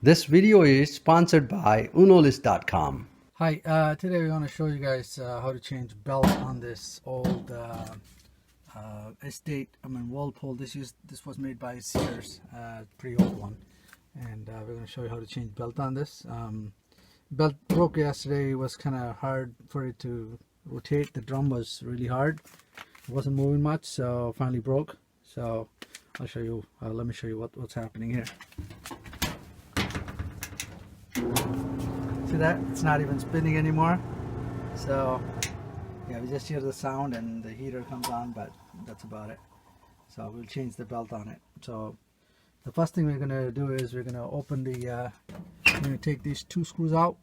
This video is sponsored by unolist.com. Hi, today we want to show you guys how to change belt on this old estate. Whirlpool. This was made by Sears, pretty old one, and we're going to show you how to change belt on this. Belt broke yesterday. It was kind of hard for it to rotate. The drum was really hard. It wasn't moving much, so finally broke. So I'll show you. Let me show you what's happening here. See that? It's not even spinning anymore. So yeah, we just hear the sound and the heater comes on, but that's about it. So we'll change the belt on it. So the first thing we're gonna do is we're gonna open the we're gonna take these two screws out,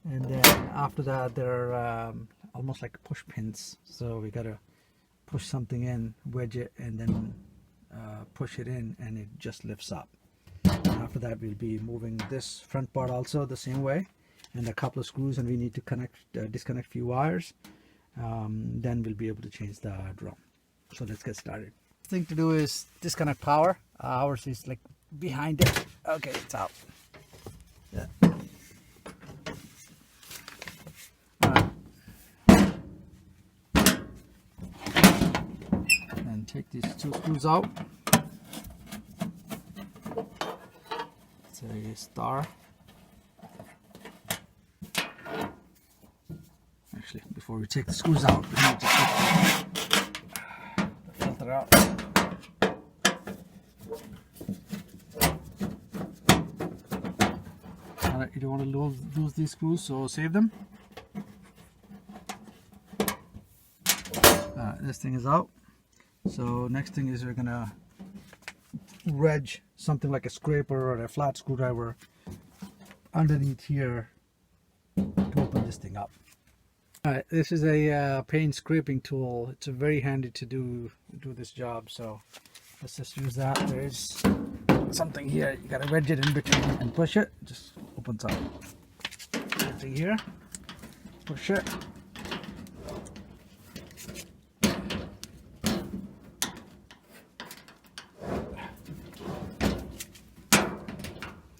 and then after that they're almost like push pins. So we gotta push something in, wedge it, and then push it in, and it just lifts up. After that we'll be moving this front part also the same way, and a couple of screws, and we need to disconnect a few wires. Then we'll be able to change the drum. So let's get started. The thing to do is disconnect power. Ours is like behind it. Okay, it's out. Yeah. And take these two screws out. A star. Actually, before we take the screws out, we need to take the filter out. Alright, you don't want to lose these screws, so save them. This thing is out. So next thing is we're gonna wedge something like a scraper or a flat screwdriver underneath here to open this thing up. Alright, this is a paint scraping tool. It's very handy to do this job, so let's just use that. There's something here, you gotta wedge it in between and push it, it just opens up. Something here, push it.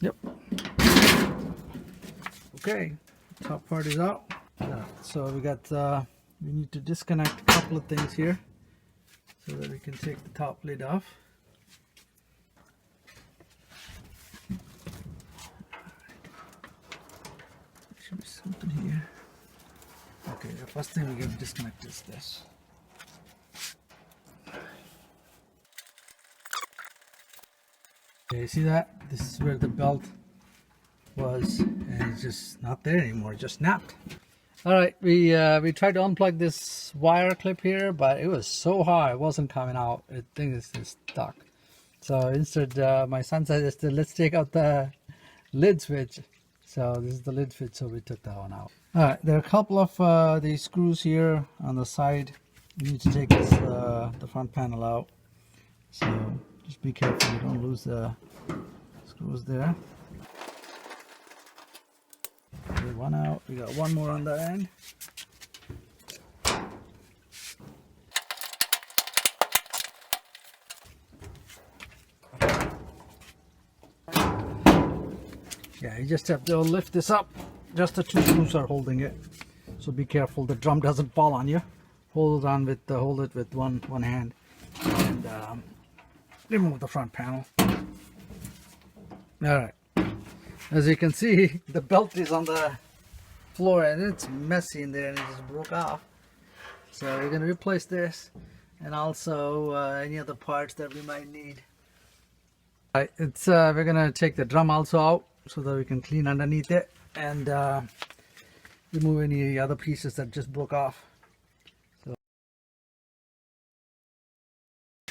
Yep. Okay, top part is out. So we got we need to disconnect a couple of things here so that we can take the top lid off. There should be something here. Okay, the first thing we're going to disconnect is this. Okay, see that? This is where the belt was, and it's just not there anymore. It just snapped. All right, we tried to unplug this wire clip here, but it was so hard, it wasn't coming out. I think it's just stuck. So instead, my son suggested let's take out the lid switch. So this is the lid switch, so we took that one out. All right, there are a couple of these screws here on the side. You need to take this the front panel out. So just be careful you don't lose the screws there. Okay, one out. We got one more on the end. Yeah, you just have to lift this up. Just the two screws are holding it, so be careful the drum doesn't fall on you. Hold it with one hand, and remove the front panel. Alright, as you can see, the belt is on the floor and it's messy in there and it just broke off. So we're going to replace this, and also any other parts that we might need. Alright, we're going to take the drum also out so that we can clean underneath it and remove any other pieces that just broke off.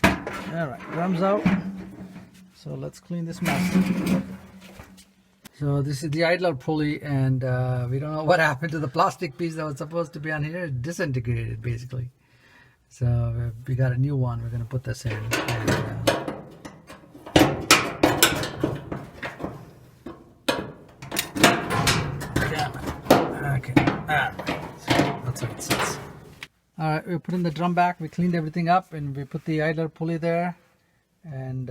Alright, drum's out. So let's clean this mess. So this is the idler pulley, and we don't know what happened to the plastic piece that was supposed to be on here. It disintegrated basically. So we got a new one. We're going to put this in. And, okay. Alright. So that's how it sits. Alright, we put in the drum back, we cleaned everything up, and we put the idler pulley there. And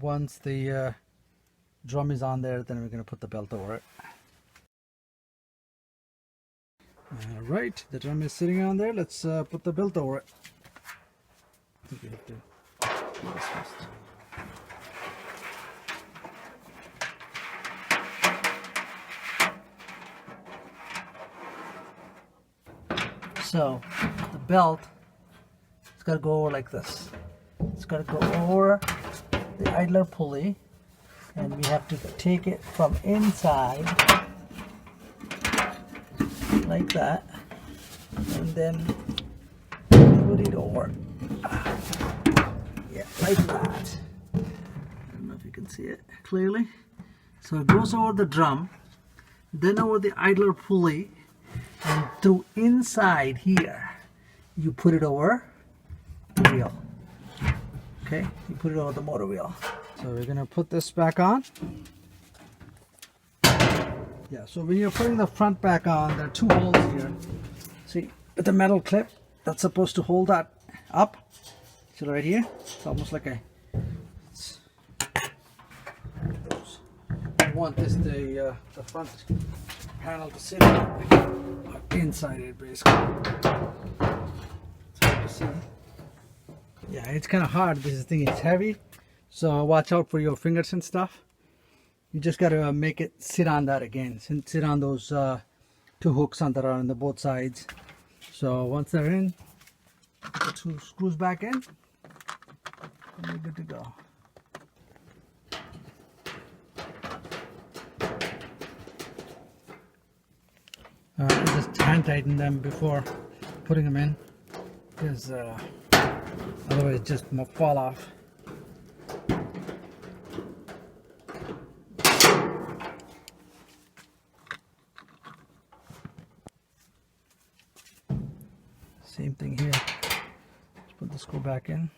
once the drum is on there, then we're going to put the belt over it. All right, the drum is sitting on there. Let's put the belt over it. I think we have to do this first. So the belt, it's got to go over like this. It's got to go over the idler pulley, and we have to take it from inside like that, and then put it over. Yeah, like that. I don't know if you can see it clearly. So it goes over the drum, then over the idler pulley, and through inside here, you put it over the wheel. Okay, you put it over the motor wheel. So we're gonna put this back on. Yeah, so when you're putting the front back on, there are two holes here. See, with the metal clip, that's supposed to hold that up. See right here? It's almost like a... You want this, the front panel to sit inside it, basically. It's hard to see. Yeah, it's kind of hard. This thing is heavy, so watch out for your fingers and stuff. You just got to make it sit on that again. Sit on those two hooks on that are on the both sides. So once they're in, put the two screws back in, and you're good to go. Just hand tighten them before putting them in, because otherwise it just fall off. Same thing here. Let's put the screw back in.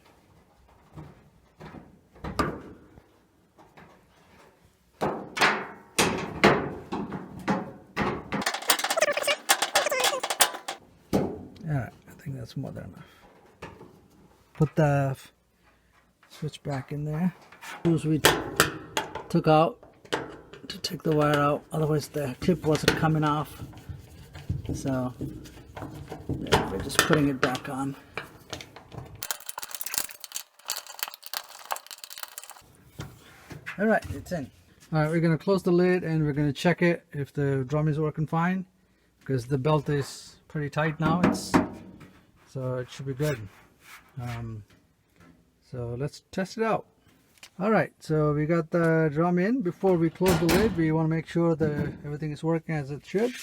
Alright, I think that's more than enough. Put the switch back in there. Screws we took out to take the wire out, otherwise the clip wasn't coming off. So yeah, we're just putting it back on. Alright, it's in. Alright, we're going to close the lid and we're going to check it if the drum is working fine, because the belt is pretty tight now. So it should be good. So let's test it out. Alright, so we got the drum in. Before we close the lid, we want to make sure that everything is working as it should.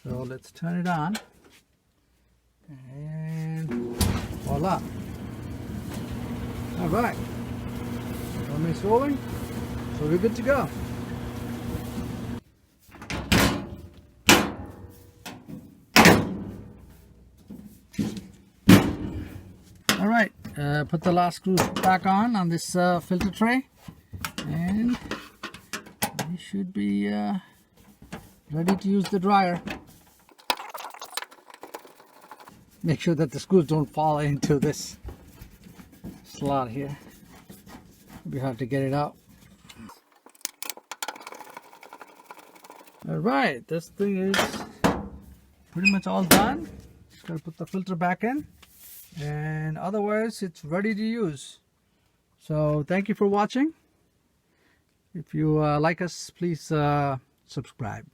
So let's turn it on. And voila. Alright, drum is rolling, so we're good to go. Alright, put the last screw back on this filter tray, and we should be ready to use the dryer. Make sure that the screws don't fall into this slot here. It'll be hard to get it out. Alright, this thing is pretty much all done. Just gotta put the filter back in, and otherwise it's ready to use. So thank you for watching. If you like us, please subscribe.